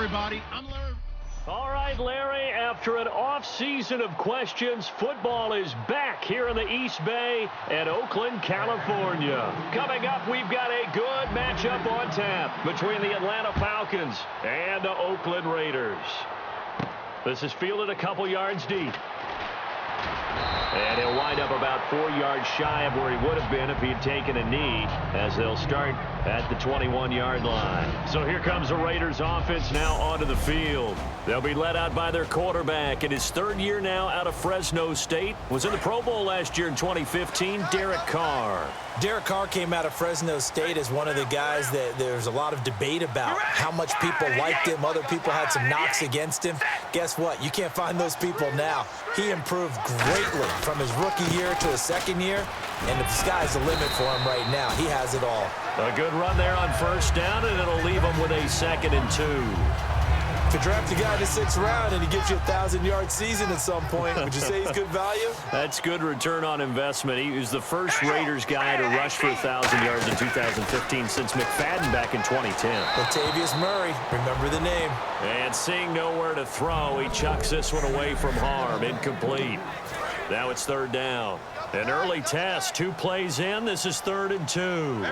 everybody. I'm Larry. All right, Larry, after an off-season of questions, football is back here in the East Bay at Oakland, California. Coming up, we've got a good matchup on tap between the Atlanta Falcons and the Oakland Raiders. This is fielded a couple yards deep. And he'll wind up about 4 yards shy of where he would have been if he had taken a knee, as they'll start at the 21-yard line. So here comes the Raiders offense now onto the field. They'll be led out by their quarterback in his third year now out of Fresno State. Was in the Pro Bowl last year in 2015, Derek Carr. Derek Carr came out of Fresno State as one of the guys that there's a lot of debate about how much people liked him. Other people had some knocks against him. Guess what? You can't find those people now. He improved greatly from his rookie year to his second year, and the sky's the limit for him right now. He has it all. A good run there on first down, and it'll leave him with a 2nd and 2. If you draft a guy in the 6th round and he gives you a 1,000-yard season at some point, would you say he's good value? That's good return on investment. He was the first Raiders guy to rush for 1,000 yards in 2015 since McFadden back in 2010. Latavius Murray, remember the name. And seeing nowhere to throw, he chucks this one away from harm. Incomplete. Now it's 3rd down. An early test. 2 plays in. This is 3rd and 2.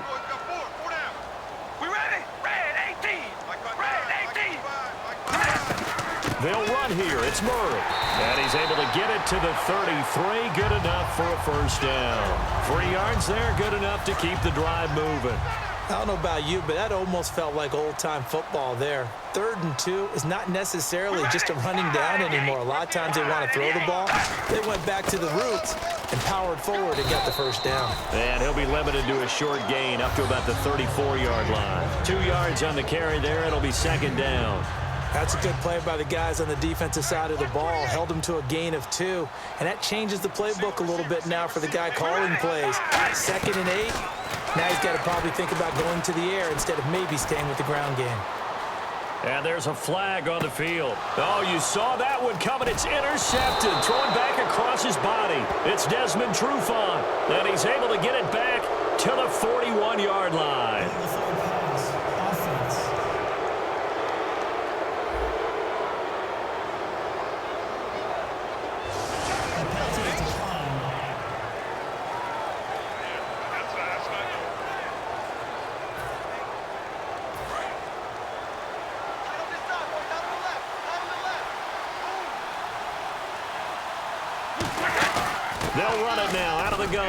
They'll run here. It's Murray. And he's able to get it to the 33. Good enough for a first down. 3 yards there. Good enough to keep the drive moving. I don't know about you, but that almost felt like old-time football there. 3rd and 2 is not necessarily just a running down anymore. A lot of times they want to throw the ball. They went back to the roots and powered forward and got the first down. And he'll be limited to a short gain up to about the 34-yard line. 2 yards on the carry there. It'll be 2nd down. That's a good play by the guys on the defensive side of the ball. Held him to a gain of 2. And that changes the playbook a little bit now for the guy calling plays. 2nd and 8. Now he's got to probably think about going to the air instead of maybe staying with the ground game. And there's a flag on the field. Oh, you saw that one coming. It's intercepted. Thrown back across his body. It's Desmond Trufant. And he's able to get it back to the 41-yard line. They'll run it now out of the gun.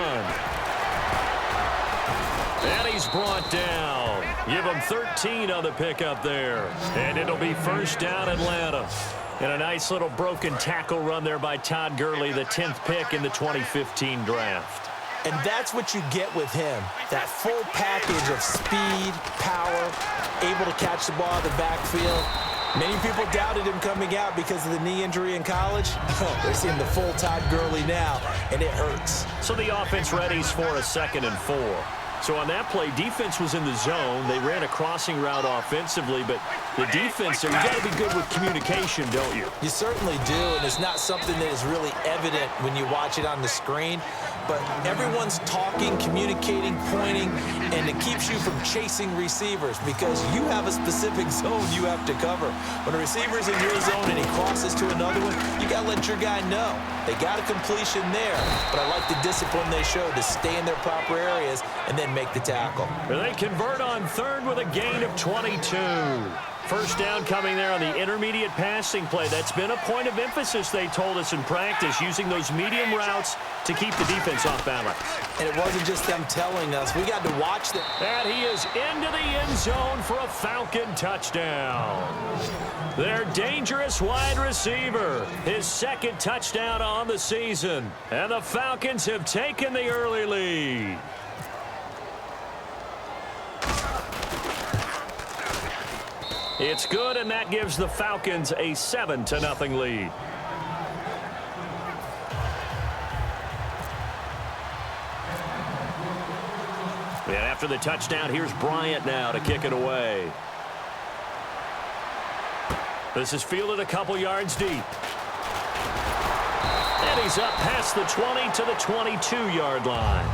And he's brought down. Give him 13 on the pickup there. And it'll be first down Atlanta. And a nice little broken tackle run there by Todd Gurley, the 10th pick in the 2015 draft. And that's what you get with him. That full package of speed, power, able to catch the ball in the backfield. Many people doubted him coming out because of the knee injury in college. They're seeing the full Todd Gurley now, and it hurts. So the offense readies for a 2nd and 4. So on that play, defense was in the zone. They ran a crossing route offensively, but the defense, you got to be good with communication, don't you? You certainly do, and it's not something that is really evident when you watch it on the screen. But everyone's talking, communicating, pointing, and it keeps you from chasing receivers because you have a specific zone you have to cover. When a receiver's in your zone and he crosses to another one, you got to let your guy know. They got a completion there, but I like the discipline they showed to stay in their proper areas and then make the tackle. They convert on 3rd with a gain of 22. First down coming there on the intermediate passing play. That's been a point of emphasis, they told us in practice, using those medium routes to keep the defense off balance. And it wasn't just them telling us. We got to watch them. And he is into the end zone for a Falcon touchdown. Their dangerous wide receiver, his 2nd touchdown on the season. And the Falcons have taken the early lead. It's good, and that gives the Falcons a 7-0 lead. And after the touchdown, here's Bryant now to kick it away. This is fielded a couple yards deep. And he's up past the 20 to the 22-yard line.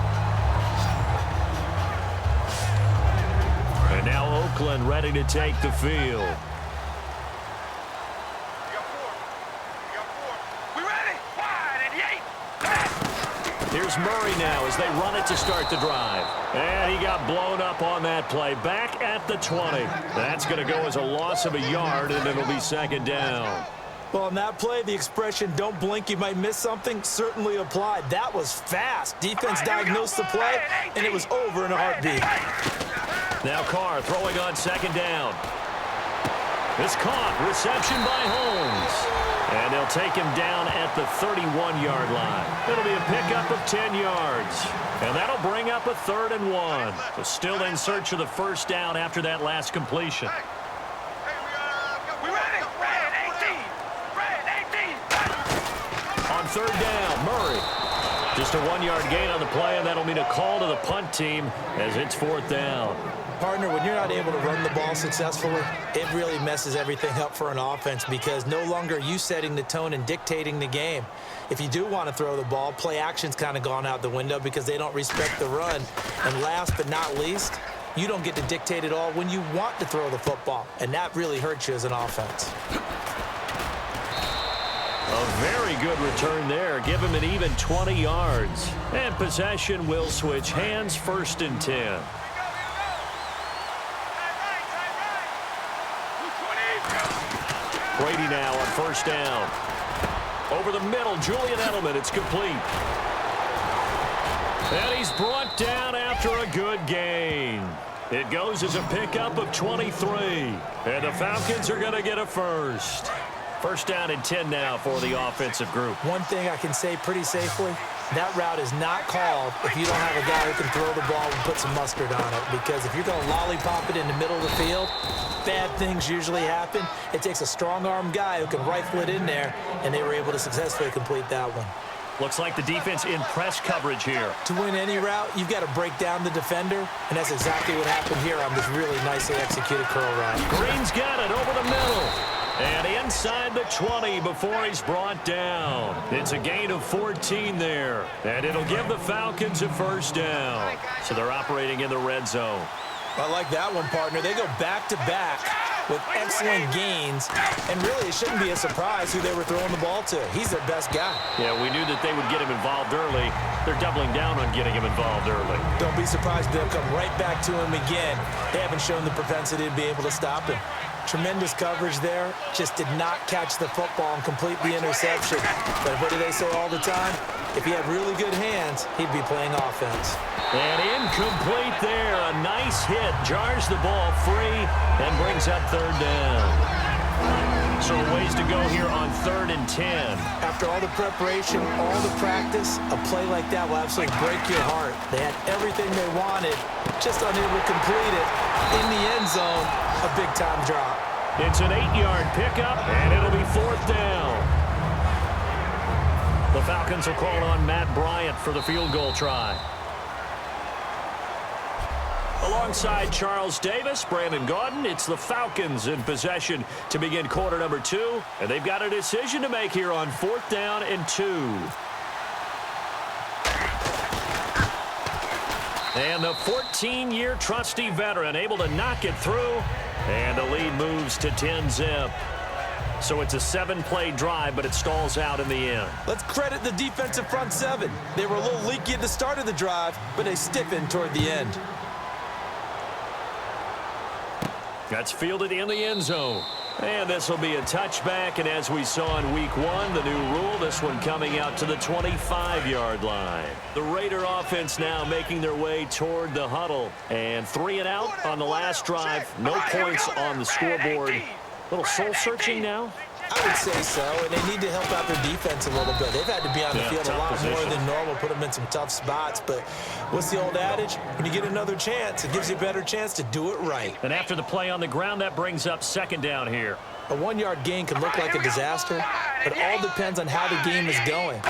And now Oakland ready to take the field. Here's Murray now as they run it to start the drive. And he got blown up on that play. Back at the 20. That's going to go as a loss of a yard, and it'll be second down. Well, on that play, the expression, don't blink, you might miss something, certainly applied. That was fast. Defense diagnosed the play, and it was over in a heartbeat. Now Carr throwing on second down. It's caught. Reception by Holmes. And they'll take him down at the 31-yard line. It'll be a pickup of 10 yards. And that'll bring up a 3rd and 1. So still in search of the first down after that last completion. On 3rd down, Murray. Just a 1-yard gain on the play, and that'll mean a call to the punt team as it's 4th down. Partner, when you're not able to run the ball successfully, it really messes everything up for an offense because no longer are you setting the tone and dictating the game. If you do want to throw the ball, play action's kind of gone out the window because they don't respect the run. And last but not least, you don't get to dictate it all when you want to throw the football, and that really hurts you as an offense. A very good return there. Give him an even 20 yards. And possession will switch hands, 1st and 10. Brady now on 1st down. Over the middle, Julian Edelman. It's complete. And he's brought down after a good gain. It goes as a pickup of 23. And the Falcons are going to get a first. 1st down and 10 now for the offensive group. One thing I can say pretty safely, that route is not called if you don't have a guy who can throw the ball and put some mustard on it. Because if you're going to lollipop it in the middle of the field, bad things usually happen. It takes a strong-arm guy who can rifle it in there, and they were able to successfully complete that one. Looks like the defense in press coverage here. To win any route, you've got to break down the defender, and that's exactly what happened here on this really nicely executed curl route. Green's got it over the middle. And inside the 20 before he's brought down. It's a gain of 14 there. And it'll give the Falcons a 1st down. So they're operating in the red zone. I like that one, partner. They go back-to-back with excellent gains. And really, it shouldn't be a surprise who they were throwing the ball to. He's their best guy. Yeah, we knew that they would get him involved early. They're doubling down on getting him involved early. Don't be surprised they'll come right back to him again. They haven't shown the propensity to be able to stop him. Tremendous coverage there. Just did not catch the football and complete the interception. But what do they say all the time? If he had really good hands, he'd be playing offense. And incomplete there. A nice hit. Jars the ball free and brings up 3rd down. So a ways to go here on 3rd and 10. After all the preparation, all the practice, a play like that will absolutely break your heart. They had everything they wanted, just unable to complete it. In the end zone, a big-time drop. It's an 8-yard pickup, and it'll be 4th down. The Falcons will call on Matt Bryant for the field goal try. Alongside Charles Davis, Brandon Gaudin, it's the Falcons in possession to begin quarter number 2. And they've got a decision to make here on 4th down and 2. And the 14-year trusty veteran able to knock it through. And the lead moves to 10-zip. So it's a 7-play drive, but it stalls out in the end. Let's credit the defensive front 7. They were a little leaky at the start of the drive, but they stiffened toward the end. That's fielded in the end zone. And this will be a touchback, and as we saw in week 1, the new rule, this one coming out to the 25-yard line. The Raider offense now making their way toward the huddle. And 3 and out on the last drive. No points on the scoreboard. A little soul-searching now. I would say so, and they need to help out their defense a little bit. They've had to be on the field a lot more than normal, put them in some tough spots. But what's the old adage? When you get another chance, it gives you a better chance to do it right. And after the play on the ground, that brings up 2nd down here. A 1-yard gain can look like a disaster, but it all depends on how the game is going.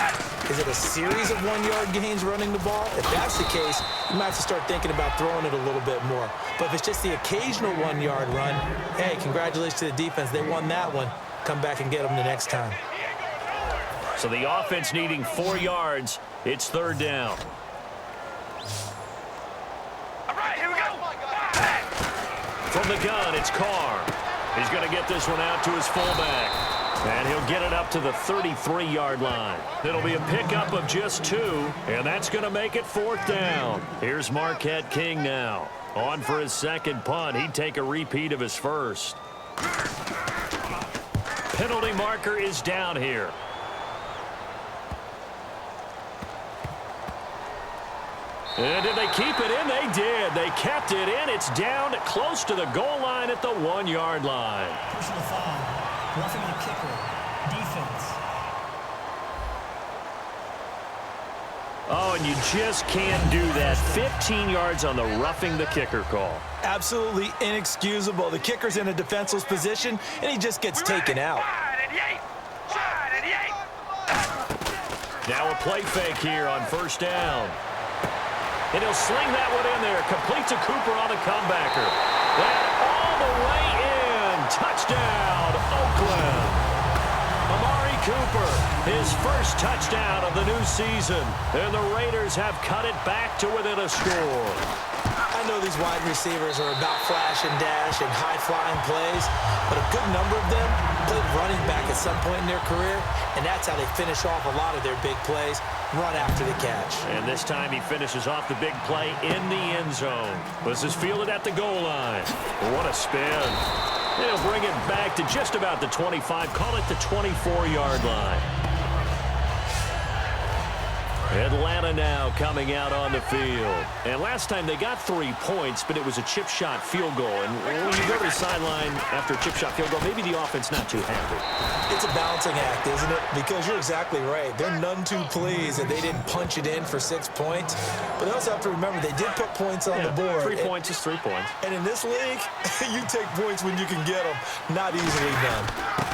Is it a series of 1-yard gains running the ball? If that's the case, you might have to start thinking about throwing it a little bit more. But if it's just the occasional 1-yard run, hey, congratulations to the defense. They won that one. Come back and get them the next time. So the offense needing 4 yards. It's 3rd down. All right, here we go. From the gun, it's Carr. He's going to get this one out to his fullback. And he'll get it up to the 33-yard line. It'll be a pickup of just 2, and that's going to make it 4th down. Here's Marquette King now. On for his second punt. He'd take a repeat of his first. Penalty marker is down here. And did they keep it in? They did. They kept it in. It's down close to the goal line at the 1-yard line. Personal foul. Roughing the kicker. Defense. Oh, and you just can't do that. 15 yards on the roughing the kicker call. Absolutely inexcusable. The kicker's in a defenseless position, and he just gets taken out. Now a play fake here on 1st down. And he'll sling that one in there. Complete to Cooper on the comebacker. And all the way in. Touchdown, Oakland. Amari Cooper, his first touchdown of the new season. And the Raiders have cut it back to within a score. I know these wide receivers are about flash and dash and high-flying plays, but a good number of them played running back at some point in their career, and that's how they finish off a lot of their big plays, run after the catch. And this time he finishes off the big play in the end zone. This is fielded at the goal line. What a spin. They'll bring it back to just about the 25, call it the 24-yard line. Atlanta now coming out on the field. And last time they got 3 points, but it was a chip shot field goal. And when you go to the sideline after a chip shot field goal, maybe the offense not too happy. It's a balancing act, isn't it? Because you're exactly right. They're none too pleased that they didn't punch it in for 6 points. But they also have to remember they did put points on the board. 3 points is 3 points. And in this league, you take points when you can get them. Not easily done.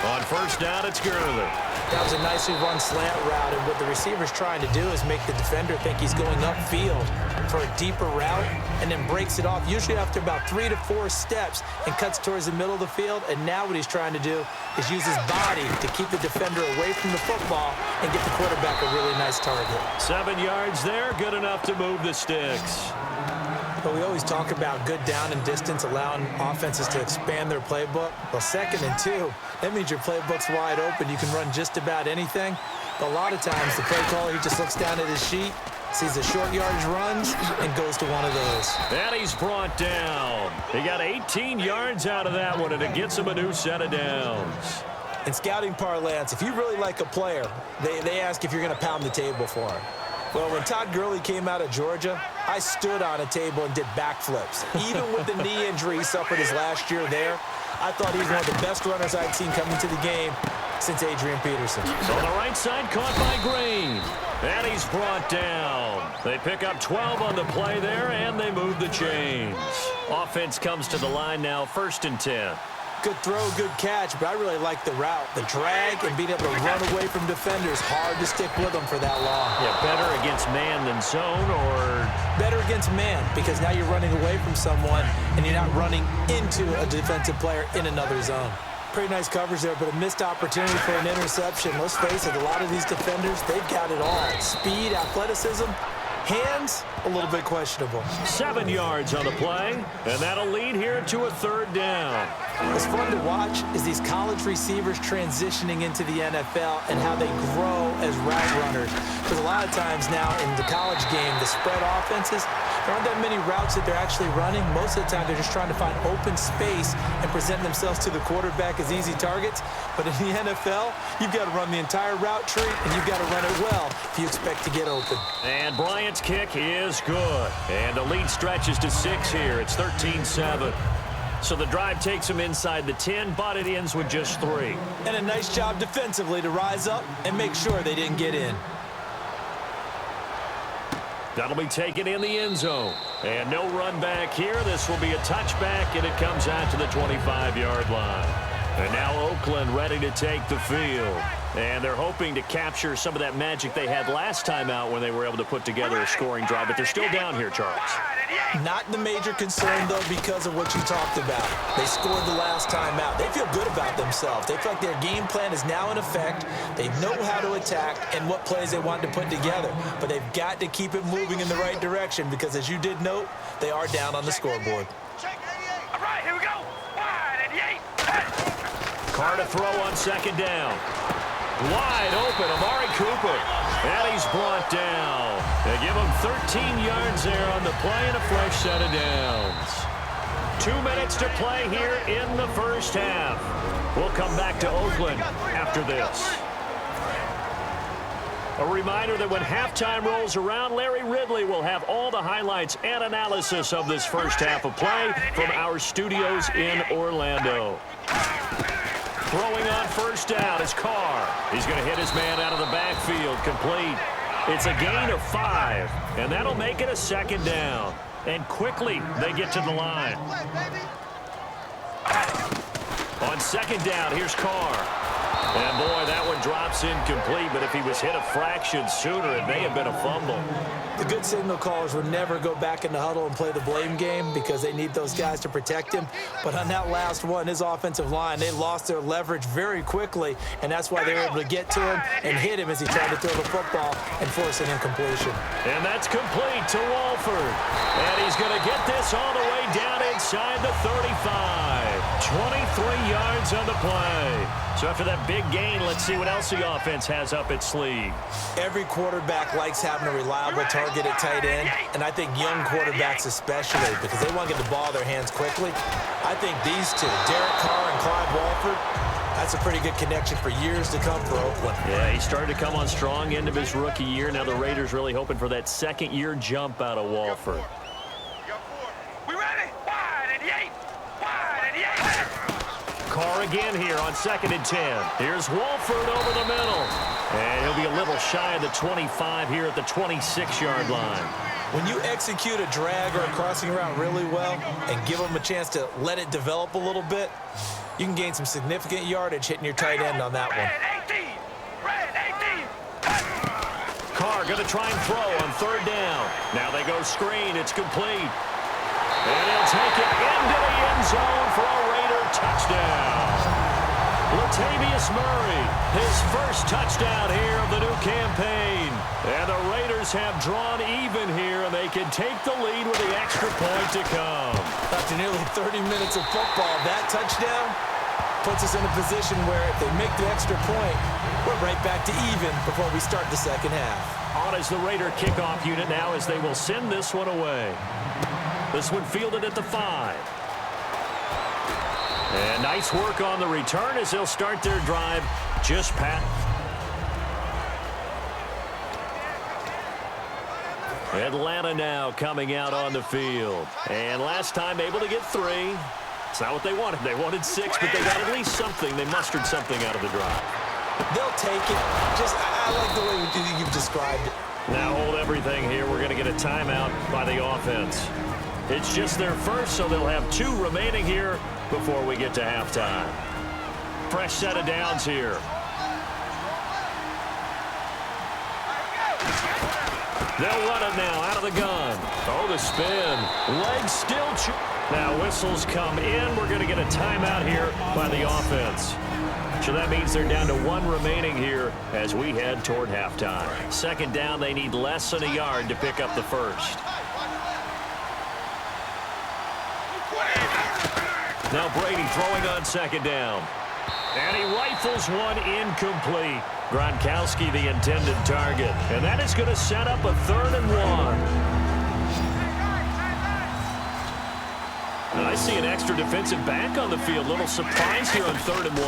On 1st down, it's Gurley. That was a nicely run slant route, and what the receiver's trying to do is make the defender think he's going upfield for a deeper route and then breaks it off, usually after about 3 to 4 steps, and cuts towards the middle of the field. And now what he's trying to do is use his body to keep the defender away from the football and get the quarterback a really nice target. 7 yards there, good enough to move the sticks. But we always talk about good down and distance, allowing offenses to expand their playbook. Well, 2nd and 2, that means your playbook's wide open. You can run just about anything. But a lot of times, the play caller, he just looks down at his sheet, sees the short yardage runs, and goes to one of those. And he's brought down. He got 18 yards out of that one, and it gets him a new set of downs. In scouting parlance, if you really like a player, they ask if you're going to pound the table for him. Well, when Todd Gurley came out of Georgia, I stood on a table and did backflips. Even with the knee injury he suffered his last year there, I thought he was one of the best runners I'd seen come into the game since Adrian Peterson. So on the right side, caught by Green. And he's brought down. They pick up 12 on the play there, and they move the chains. Offense comes to the line now, 1st and 10. Good throw, good catch, but I really like the route. The drag and being able to run away from defenders, hard to stick with them for that long. Yeah, better against man than zone, or? Better against man, because now you're running away from someone and you're not running into a defensive player in another zone. Pretty nice coverage there, but a missed opportunity for an interception. Let's face it, a lot of these defenders, they've got it all. Speed, athleticism, hands, a little bit questionable. 7 yards on the play, and that'll lead here to a 3rd down. What's fun to watch is these college receivers transitioning into the NFL and how they grow as route runners. Because a lot of times now in the college game, the spread offenses, there aren't that many routes that they're actually running. Most of the time, they're just trying to find open space and present themselves to the quarterback as easy targets. But in the NFL, you've got to run the entire route tree, and you've got to run it well if you expect to get open. And Bryant's kick is good. And the lead stretches to 6 here. It's 13-7. So the drive takes them inside the 10, but it ends with just 3. And a nice job defensively to rise up and make sure they didn't get in. That'll be taken in the end zone. And no run back here. This will be a touchback, and it comes out to the 25-yard line. And now Oakland ready to take the field. And they're hoping to capture some of that magic they had last time out when they were able to put together a scoring drive. But they're still down here, Charles. Not the major concern, though, because of what you talked about. They scored the last time out. They feel good about themselves. They feel like their game plan is now in effect. They know how to attack and what plays they want to put together. But they've got to keep it moving in the right direction because, as you did note, they are down on the scoreboard. All right, here we go. Wide 88. Carr to throw on second down. Wide open, Amari Cooper. And he's brought down. They give him 13 yards there on the play and a fresh set of downs. 2 minutes to play here in the first half. We'll come back to Oakland after this. A reminder that when halftime rolls around, Larry Ridley will have all the highlights and analysis of this first half of play from our studios in Orlando. Throwing on first down is Carr. He's going to hit his man out of the backfield, complete. It's a gain of 5, and that'll make it a second down. And quickly, they get to the line. On second down, here's Carr. And, boy, that one drops incomplete, but if he was hit a fraction sooner, it may have been a fumble. The good signal callers would never go back in the huddle and play the blame game because they need those guys to protect him. But on that last one, his offensive line, they lost their leverage very quickly, and that's why they were able to get to him and hit him as he tried to throw the football and force an incompletion. And that's complete to Walford. And he's going to get this all the way down inside the 35. 23 yards on the play. So after that big gain, let's see what else the offense has up its sleeve. Every quarterback likes having a reliable target at tight end, and I think young quarterbacks especially, because they want to get the ball in their hands quickly. I think these two, Derek Carr and Clyde Walford, that's a pretty good connection for years to come for Oakland. Yeah, he started to come on strong end of his rookie year. Now the Raiders really hoping for that second-year jump out of Walford. We ready? Wide and eight. Wide and eight. Carr again here on 2nd and 10. Here's Walford over the middle. And he'll be a little shy of the 25 here at the 26-yard line. When you execute a drag or a crossing route really well and give them a chance to let it develop a little bit, you can gain some significant yardage hitting your tight end on that one. Red 18. Carr going to try and throw on 3rd down. Now they go screen. It's complete. And he'll take it into the end zone for a Raider touchdown. Latavius Murray, his first touchdown here of the new campaign. And the Raiders have drawn even here, and they can take the lead with the extra point to come. After nearly 30 minutes of football, that touchdown puts us in a position where if they make the extra point, we're right back to even before we start the second half. On is the Raider kickoff unit now as they will send this one away. This one fielded at the 5. And nice work on the return as they'll start their drive just past. Atlanta now coming out on the field. And last time able to get 3. It's not what they wanted. They wanted 6, but they got at least something. They mustered something out of the drive. They'll take it. I like the way you've described it. Now hold everything here. We're going to get a timeout by the offense. It's just their first, so they'll have 2 remaining here before we get to halftime. Fresh set of downs here. They'll run it now out of the gun. Oh, the spin. Legs still. Now whistles come in. We're going to get a timeout here by the offense. So that means they're down to 1 remaining here as we head toward halftime. 2nd down, they need less than a yard to pick up the first. Now Brady throwing on 2nd down. And he rifles one incomplete. Gronkowski the intended target. And that is going to set up a 3rd and 1. And I see an extra defensive back on the field. Little surprise here on 3rd and 1.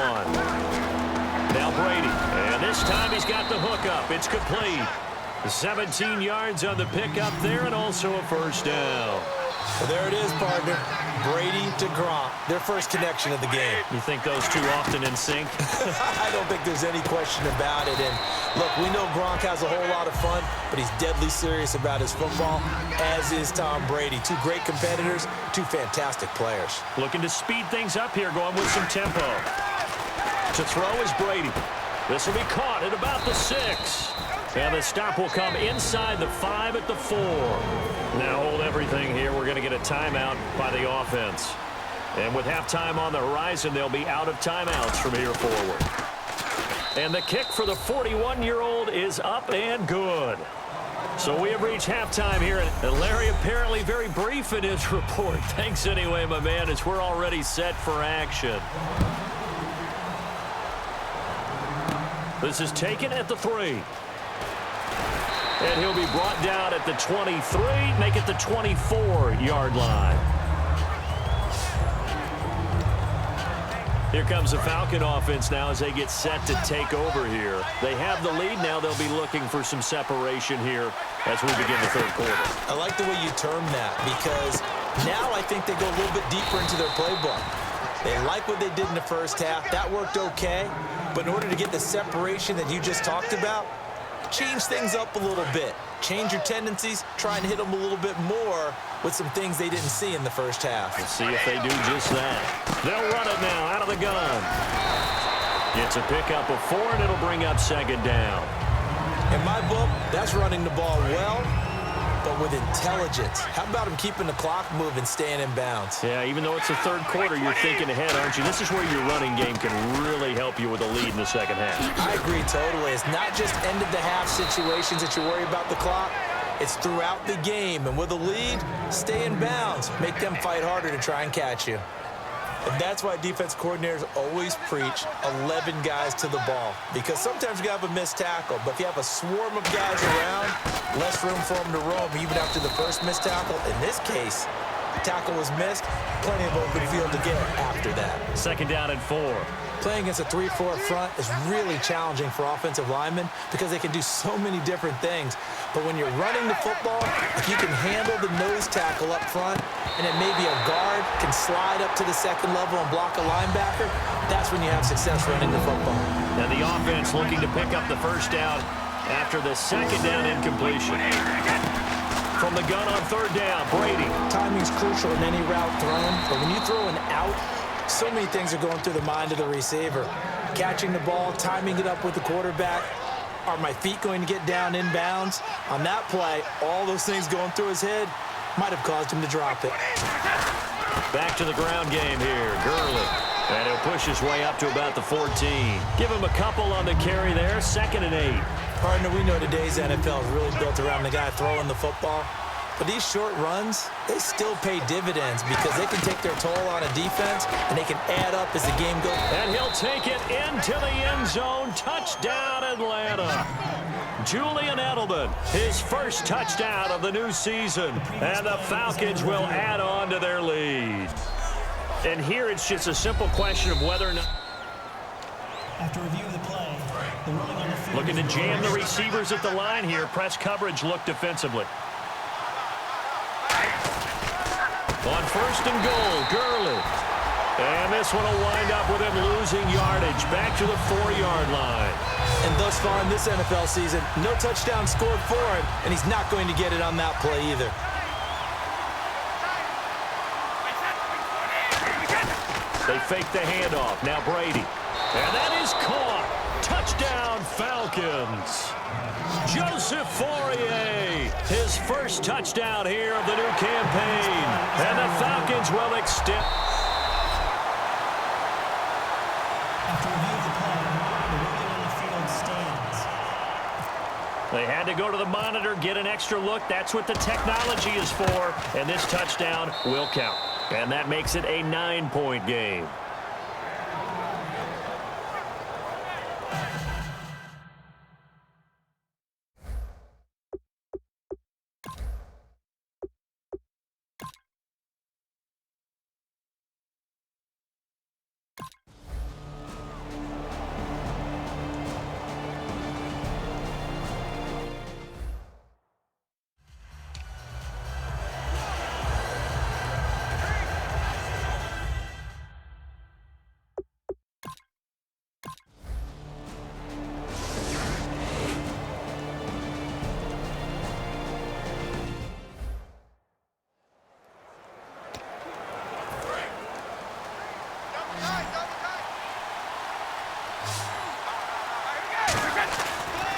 Now Brady. And this time he's got the hook up. It's complete. 17 yards on the pickup there and also a first down. Well, there it is, partner. Brady to Gronk, their first connection of the game. You think those two often in sync? I don't think there's any question about it. And look, we know Gronk has a whole lot of fun, but he's deadly serious about his football, as is Tom Brady. 2 great competitors, 2 fantastic players. Looking to speed things up here, going with some tempo. To throw is Brady. This will be caught at about the 6. And the stop will come inside the 5 at the 4. Now hold everything here. We're going to get a timeout by the offense. And with halftime on the horizon, they'll be out of timeouts from here forward. And the kick for the 41-year-old is up and good. So we have reached halftime here. And Larry apparently very brief in his report. Thanks anyway, my man, as we're already set for action. This is taken at the 3. And he'll be brought down at the 23, make it the 24-yard line. Here comes the Falcon offense now as they get set to take over here. They have the lead. Now they'll be looking for some separation here as we begin the third quarter. I like the way you term that because now I think they go a little bit deeper into their playbook. They like what they did in the first half. That worked okay. But in order to get the separation that you just talked about, change things up a little bit. Change your tendencies, try and hit them a little bit more with some things they didn't see in the first half. We'll see if they do just that. They'll run it now out of the gun. It's a pickup of 4, and it'll bring up second down. In my book, that's running the ball well, but with intelligence. How about him keeping the clock moving, staying in bounds? Yeah, even though it's the third quarter, you're thinking ahead, aren't you? This is where your running game can really help you with a lead in the second half. I agree totally. It's not just end-of-the-half situations that you worry about the clock. It's throughout the game. And with a lead, stay in bounds. Make them fight harder to try and catch you. And that's why defense coordinators always preach 11 guys to the ball. Because sometimes you have a missed tackle, but if you have a swarm of guys around, less room for them to roam even after the first missed tackle. In this case, tackle was missed, plenty of open field to get after that. Second down and 4. Playing against a 3-4 front is really challenging for offensive linemen because they can do so many different things. But when you're running the football, if you can handle the nose tackle up front, and then maybe a guard can slide up to the second level and block a linebacker, that's when you have success running the football. And the offense looking to pick up the first down after the second down incompletion. From the gun on third down, Brady. Timing's crucial in any route thrown, but when you throw an out, so many things are going through the mind of the receiver. Catching the ball, timing it up with the quarterback. Are my feet going to get down inbounds? On that play, all those things going through his head might have caused him to drop it. Back to the ground game here, Gurley. And he'll push his way up to about the 14. Give him a couple on the carry there, 2nd and 8. Partner, we know today's NFL is really built around the guy throwing the football. But these short runs, they still pay dividends because they can take their toll on a defense and they can add up as the game goes. And he'll take it into the end zone. Touchdown, Atlanta. Julian Edelman, his first touchdown of the new season. And the Falcons will add on to their lead. And here it's just a simple question of whether or not. After review of the play, the ruling on the field. Looking to jam the receivers at the line here. Press coverage look defensively. On first and goal, Gurley. And this one will wind up with him losing yardage back to the 4-yard line. And thus far in this NFL season, no touchdown scored for him, and he's not going to get it on that play either. They fake the handoff. Now Brady. And that is caught. Touchdown, Falcons. Joseph Fourier, his first touchdown here of the new campaign. And the Falcons will extend. After review of the play, the ruling on the field stands. They had to go to the monitor, get an extra look. That's what the technology is for. And this touchdown will count. And that makes it a 9-point game.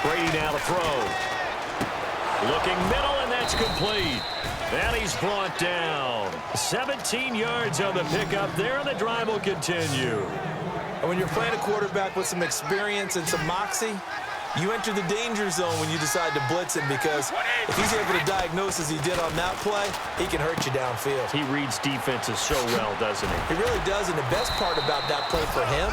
Brady now to throw. Looking middle, and that's complete. And he's brought down. 17 yards on the pickup there, and the drive will continue. And when you're playing a quarterback with some experience and some moxie, you enter the danger zone when you decide to blitz him, because if he's able to diagnose as he did on that play, he can hurt you downfield. He reads defenses so well, doesn't he? He really does, and the best part about that play for him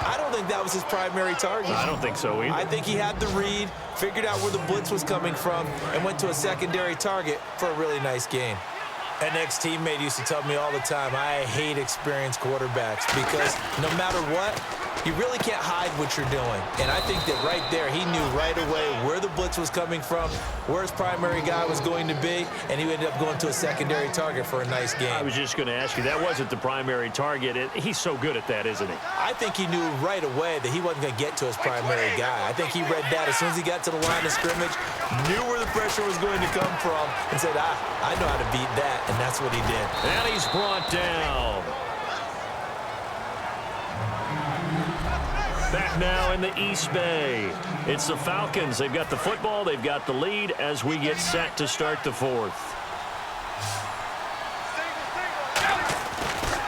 I don't think that was his primary target. I don't think so either. I think he had the read, figured out where the blitz was coming from, and went to a secondary target for a really nice gain. An ex-teammate used to tell me all the time, I hate experienced quarterbacks because no matter what, you really can't hide what you're doing. And I think that right there, he knew right away where the blitz was coming from, where his primary guy was going to be, and he ended up going to a secondary target for a nice game. I was just going to ask you, that wasn't the primary target. He's so good at that, isn't he? I think he knew right away that he wasn't going to get to his primary guy. I think he read that as soon as he got to the line of scrimmage, knew where the pressure was going to come from, and said, I know how to beat that, and that's what he did. And he's brought down. Back now in the East Bay. It's the Falcons. They've got the football. They've got the lead as we get set to start the fourth.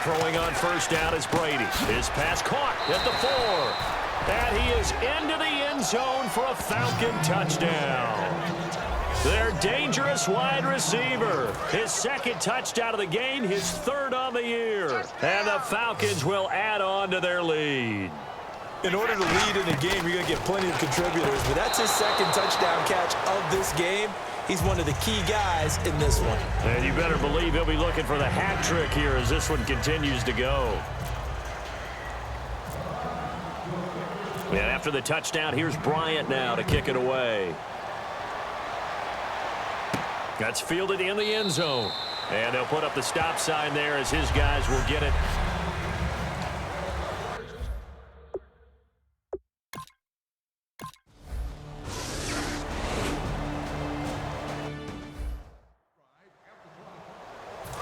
Throwing on first down is Brady. His pass caught at the 4. And he is into the end zone for a Falcon touchdown. Their dangerous wide receiver. His second touchdown of the game, his third on the year. And the Falcons will add on to their lead. In order to lead in a game, you're going to get plenty of contributors, but that's his second touchdown catch of this game. He's one of the key guys in this one. And you better believe he'll be looking for the hat trick here as this one continues to go. And after the touchdown, here's Bryant now to kick it away. That's fielded in the end zone. And they'll put up the stop sign there as his guys will get it.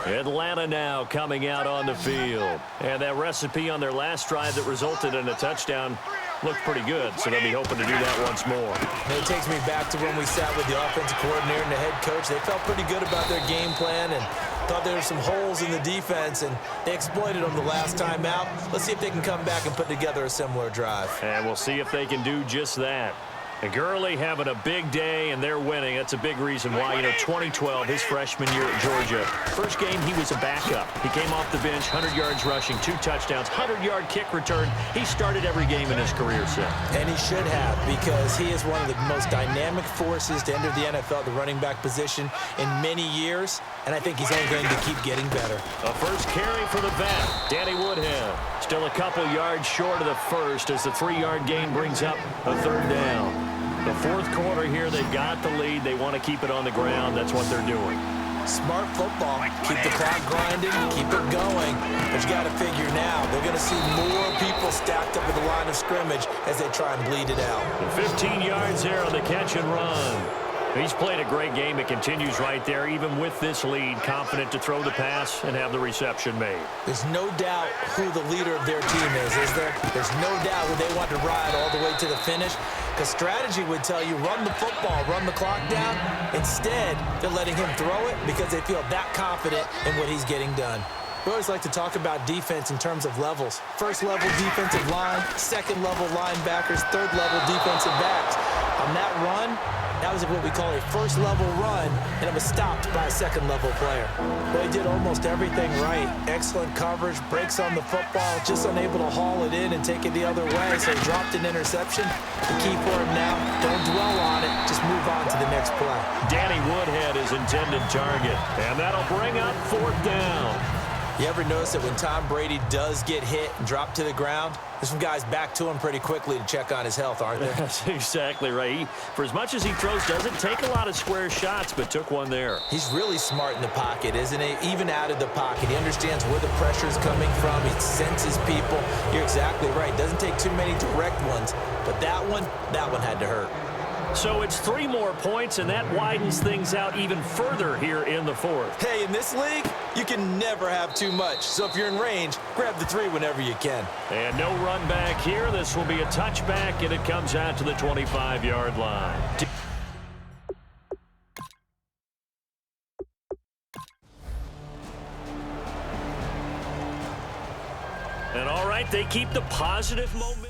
Atlanta now coming out on the field. And that recipe on their last drive that resulted in a touchdown looked pretty good, so they'll be hoping to do that once more. And it takes me back to when we sat with the offensive coordinator and the head coach. They felt pretty good about their game plan and thought there were some holes in the defense, and they exploited them the last time out. Let's see if they can come back and put together a similar drive. And we'll see if they can do just that. And Gurley having a big day, and they're winning. That's a big reason why. 2012, his freshman year at Georgia. First game, he was a backup. He came off the bench, 100 yards rushing, 2 touchdowns, 100-yard kick return. He started every game in his career set. And he should have, because he is one of the most dynamic forces to enter the NFL, the running back position, in many years. And I think he's only going to keep getting better. A first carry for the vet, Danny Woodhead. Still a couple yards short of the first as the 3-yard gain brings up a third down. The fourth quarter here, they've got the lead. They want to keep it on the ground. That's what they're doing. Smart football. Keep the clock grinding, keep it going. But you got to figure now, they're going to see more people stacked up at the line of scrimmage as they try and bleed it out. And 15 yards there on the catch and run. He's played a great game. It continues right there, even with this lead, confident to throw the pass and have the reception made. There's no doubt who the leader of their team is there? There's no doubt who they want to ride all the way to the finish. Because strategy would tell you, run the football, run the clock down. Instead, they're letting him throw it because they feel that confident in what he's getting done. We always like to talk about defense in terms of levels. First level defensive line, second level linebackers, third level defensive backs. On that run, that was what we call a first level run, and it was stopped by a second level player. Well, he did almost everything right. Excellent coverage, breaks on the football, just unable to haul it in and take it the other way, so he dropped an interception. The key for him now, don't dwell on it, just move on to the next play. Danny Woodhead is intended target, and that'll bring up fourth down. You ever notice that when Tom Brady does get hit and drop to the ground, there's some guys back to him pretty quickly to check on his health, aren't there? That's exactly right. For as much as he throws, doesn't take a lot of square shots, but took one there. He's really smart in the pocket, isn't he? Even out of the pocket. He understands where the pressure is coming from. He senses people. You're exactly right. Doesn't take too many direct ones. But that one had to hurt. So it's 3 more points, and that widens things out even further here in the fourth. Hey, in this league, you can never have too much. So if you're in range, grab the 3 whenever you can. And no run back here. This will be a touchback, and it comes out to the 25-yard line. And all right, they keep the positive momentum.